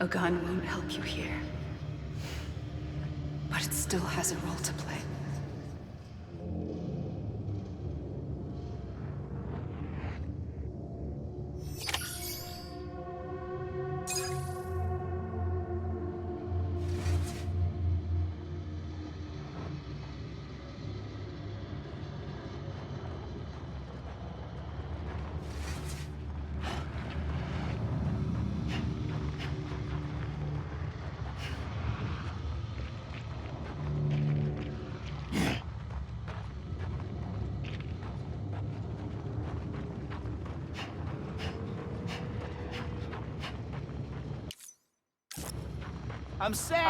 A gun won't help you here. But it still has a role to play. I'm Sam!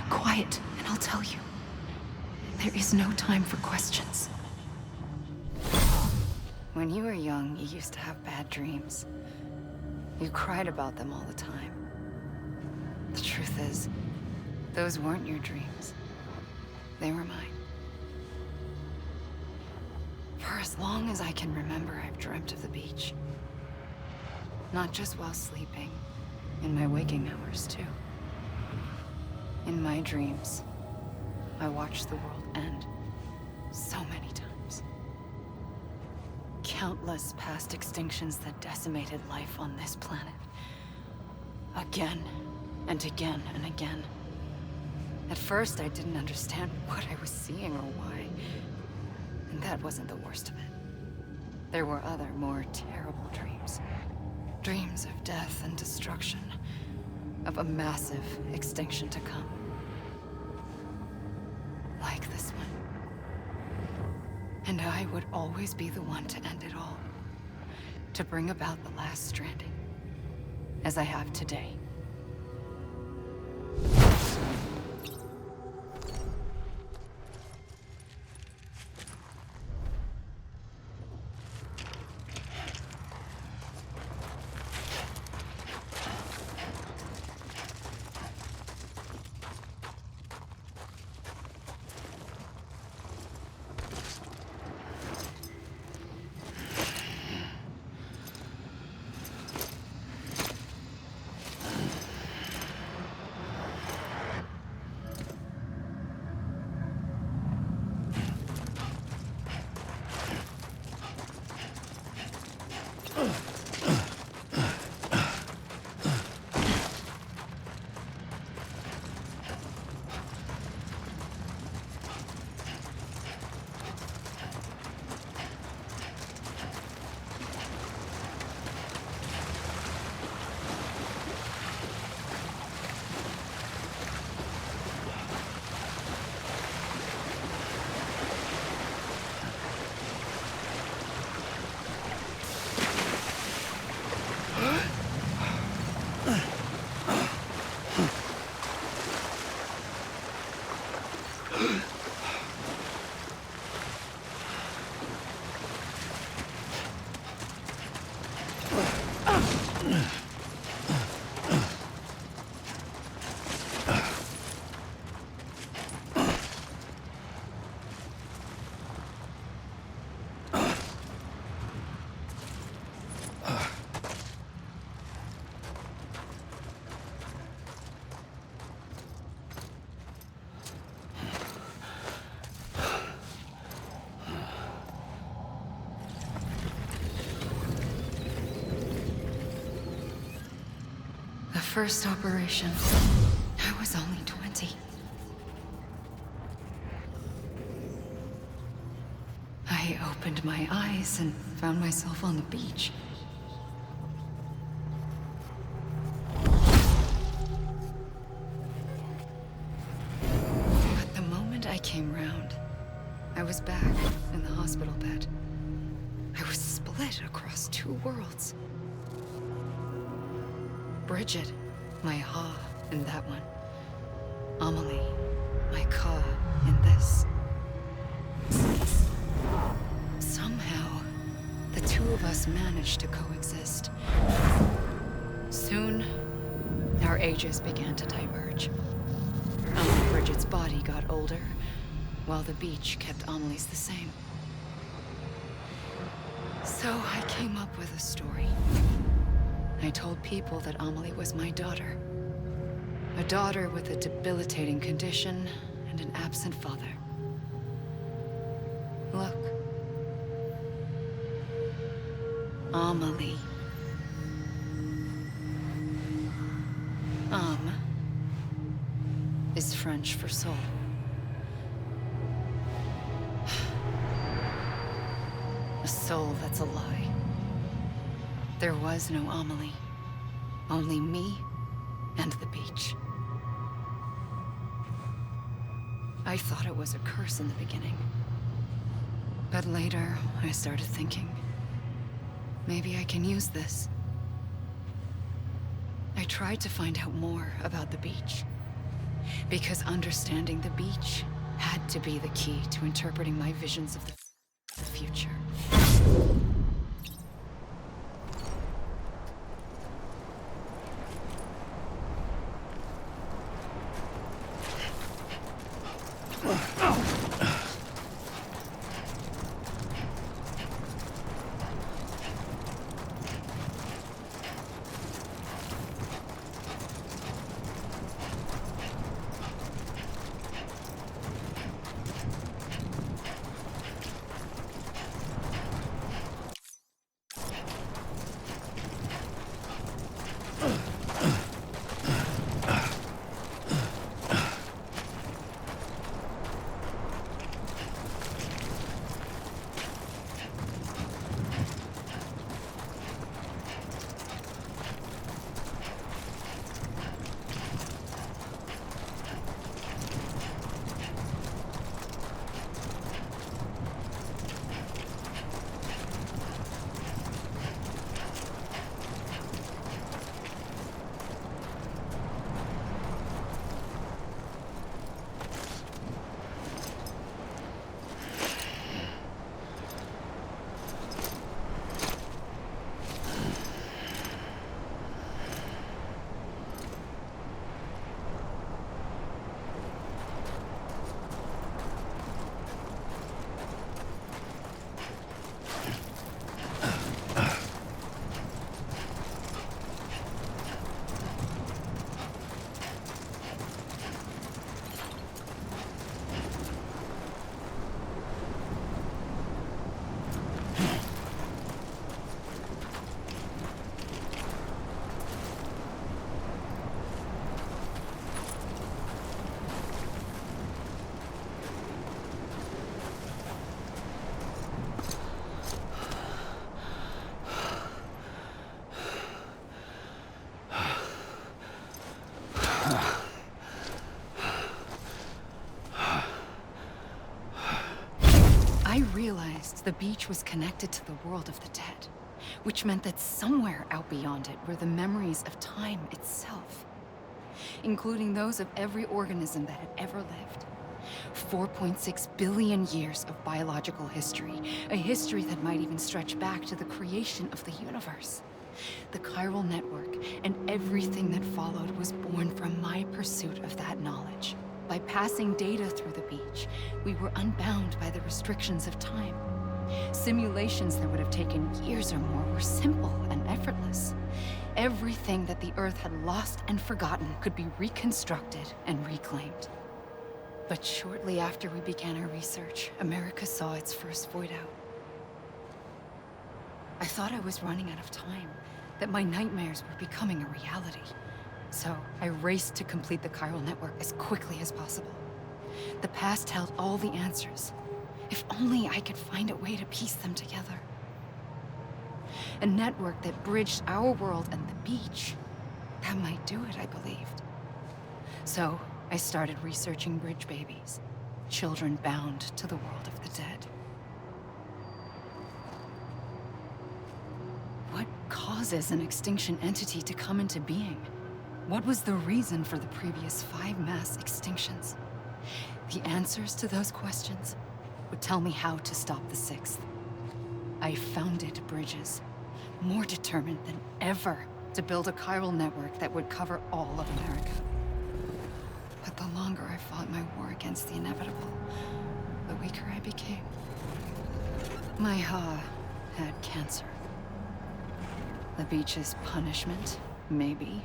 Quiet, and I'll tell you. There is no time for questions. When you were young, you used to have bad dreams. You cried about them all the time. The truth is, those weren't your dreams. They were mine. For as long as I can remember, I've dreamt of the beach. Not just while sleeping, in my waking hours, too. In my dreams, I watched the world end so many times. Countless past extinctions that decimated life on this planet. Again, and again, and again. At first, I didn't understand what I was seeing or why. And that wasn't the worst of it. There were other, more terrible dreams. Dreams of death and destruction. Of a massive extinction to come. Like this one. And I would always be the one to end it all. To bring about the last stranding. As I have today. first operation, I was only 20. I opened my eyes and found myself on the beach. But the moment I came round, I was back in the hospital bed. I was split across two worlds. Bridget, my Ha in that one. Amelie, my Ka in this. Somehow, the two of us managed to coexist. Soon, our ages began to diverge. Only Bridget's body got older, while the beach kept Amelie's the same. So I came up with a story. I told people that Amelie was my daughter. A daughter with a debilitating condition and an absent father. Look. Amelie. Âme is French for soul. A soul that's a lie. There was no Amelie. Only me and the beach. I thought it was a curse in the beginning. But later, I started thinking, maybe I can use this. I tried to find out more about the beach. Because understanding the beach had to be the key to interpreting my visions of the future. I realized the beach was connected to the world of the dead, which meant that somewhere out beyond it were the memories of time itself, including those of every organism that had ever lived. 4.6 billion years of biological history, a history that might even stretch back to the creation of the universe. The chiral network and everything that followed was born from my pursuit of that knowledge. By passing data through the beach, we were unbound by the restrictions of time. Simulations that would have taken years or more were simple and effortless. Everything that the Earth had lost and forgotten could be reconstructed and reclaimed. But shortly after we began our research, America saw its first void out. I thought I was running out of time, that my nightmares were becoming a reality. So I raced to complete the chiral network as quickly as possible. The past held all the answers. If only I could find a way to piece them together. A network that bridged our world and the beach. That might do it, I believed. So I started researching bridge babies, children bound to the world of the dead. What causes an extinction entity to come into being? What was the reason for the previous 5 mass extinctions? The answers to those questions would tell me how to stop the 6th. I founded bridges, more determined than ever to build a chiral network that would cover all of America. But the longer I fought my war against the inevitable, the weaker I became. My Ha had cancer. The beach's punishment, maybe,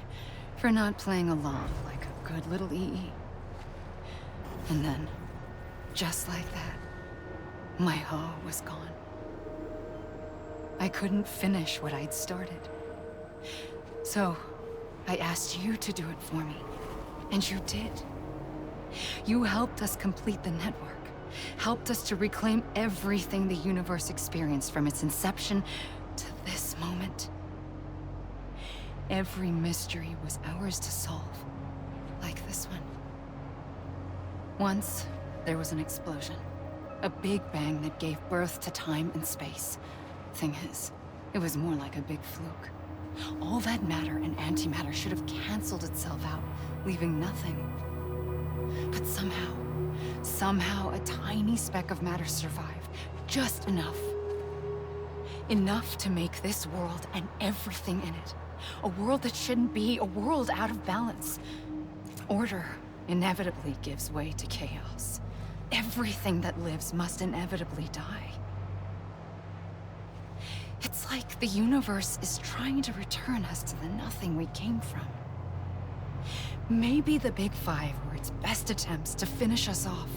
for not playing along like a good little EE. And then, just like that, my Ha was gone. I couldn't finish what I'd started. So, I asked you to do it for me, and you did. You helped us complete the network, helped us to reclaim everything the universe experienced from its inception to this moment. Every mystery was ours to solve, like this one. Once, there was an explosion. A big bang that gave birth to time and space. Thing is, it was more like a big fluke. All that matter and antimatter should have canceled itself out, leaving nothing. But somehow a tiny speck of matter survived. Just enough. Enough to make this world and everything in it. A world that shouldn't be, a world out of balance. Order inevitably gives way to chaos. Everything that lives must inevitably die. It's like the universe is trying to return us to the nothing we came from. Maybe the Big Five were its best attempts to finish us off.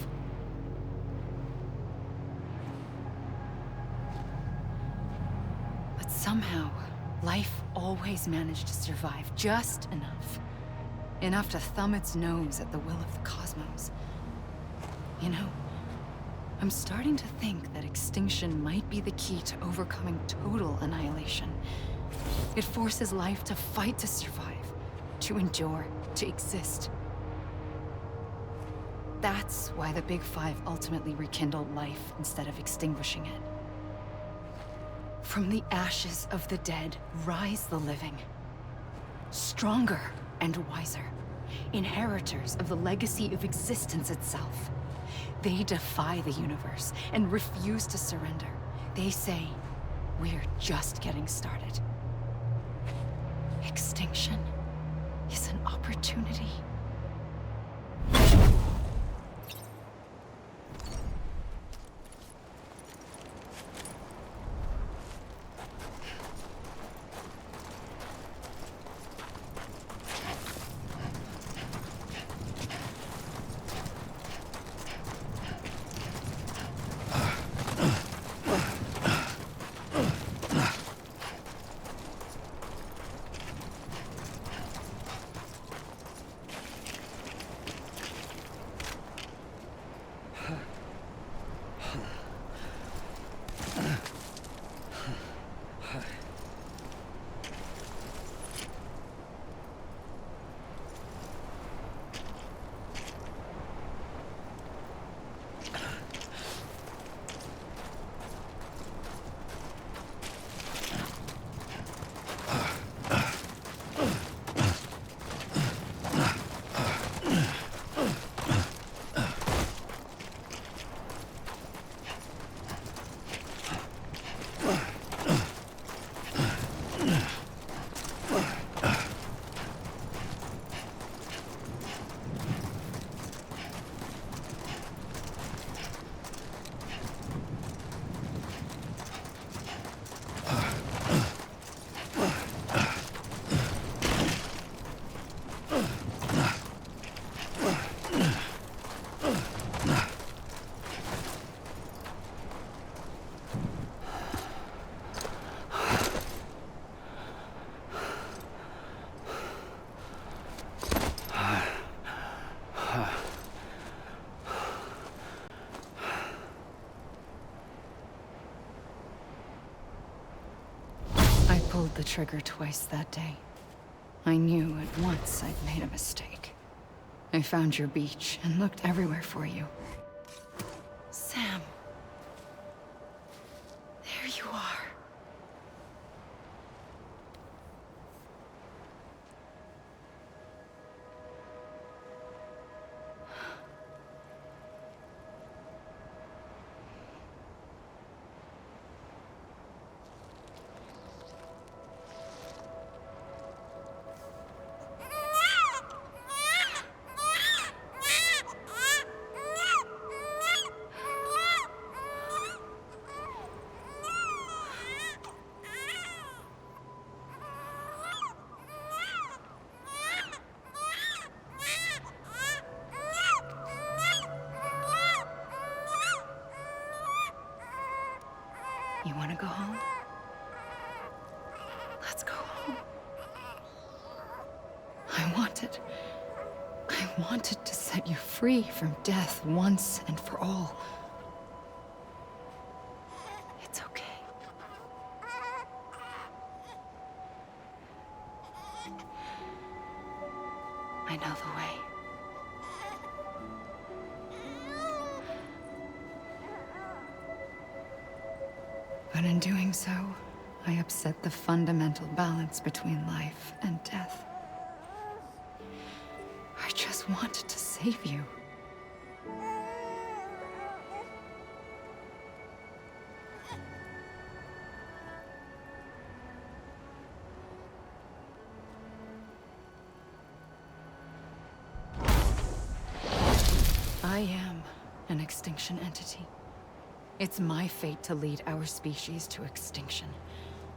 But somehow, life always managed to survive just enough. Enough to thumb its nose at the will of the cosmos. You know, I'm starting to think that extinction might be the key to overcoming total annihilation. It forces life to fight to survive, to endure, to exist. That's why the Big Five ultimately rekindled life instead of extinguishing it. From the ashes of the dead rise the living. Stronger and wiser. Inheritors of the legacy of existence itself. They defy the universe and refuse to surrender. They say, we're just getting started. Extinction is an opportunity. pulled the trigger twice that day. I knew at once I'd made a mistake. I found your beach and looked everywhere for you. Sam. There you are. You want to go home? Let's go home. I wanted to set you free from death once and for all. It's okay. I know the way. But in doing so, I upset the fundamental balance between life and death. I just wanted to save you. I am an extinction entity. It's my fate to lead our species to extinction.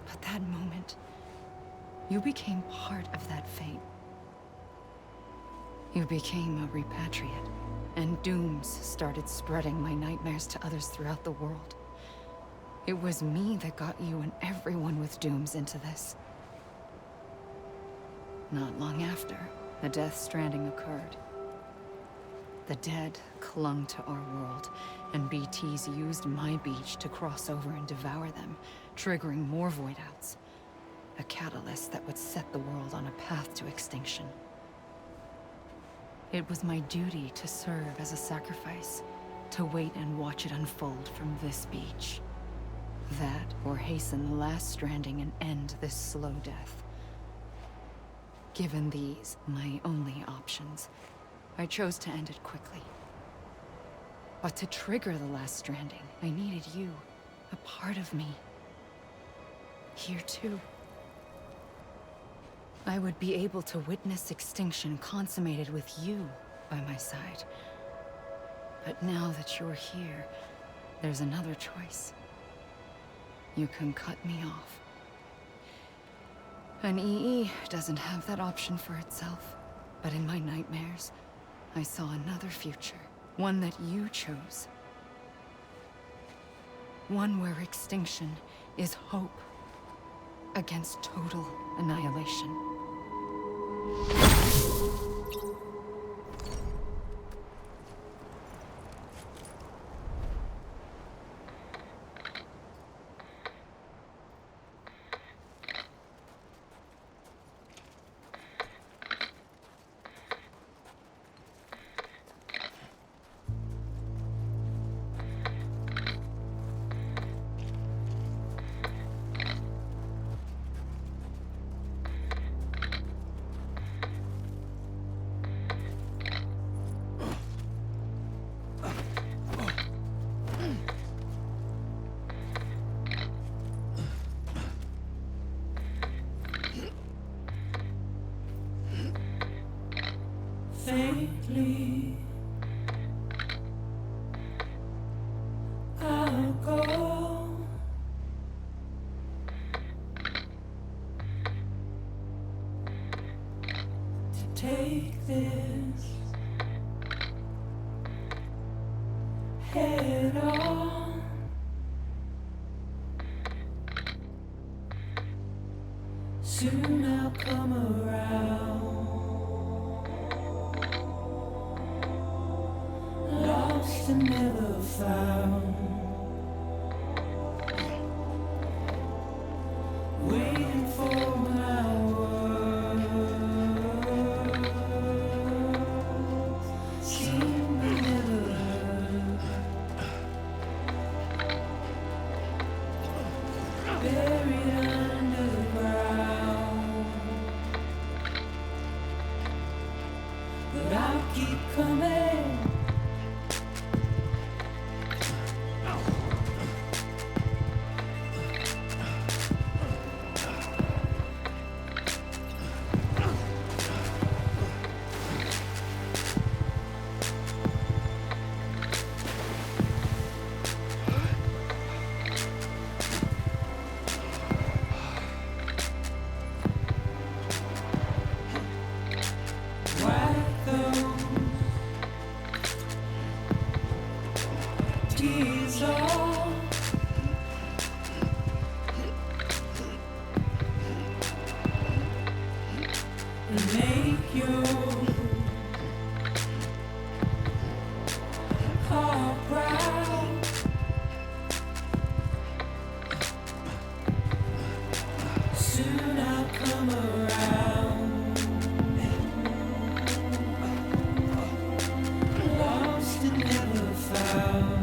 But that moment, you became part of that fate. You became a repatriate, and dooms started spreading my nightmares to others throughout the world. It was me that got you and everyone with dooms into this. Not long after, the death Stranding occurred. The dead clung to our world, and BTs used my beach to cross over and devour them, triggering more void outs. A catalyst that would set the world on a path to extinction. It was my duty to serve as a sacrifice, to wait and watch it unfold from this beach. That, or hasten the last Stranding and end this slow death. Given these, my only options, I chose to end it quickly. But to trigger the last Stranding, I needed you, a part of me. Here too. I would be able to witness extinction consummated with you by my side. But now that you're here, there's another choice. You can cut me off. An EE doesn't have that option for itself. But in my nightmares, I saw another future. One that you chose. One where extinction is hope against total annihilation. Faintly, I'll go to take this head on. Soon I'll come around. Lost and never found, waiting keep coming. Wipe those tears off. And make your heart proud. Soon I'll come around. Lost and never found.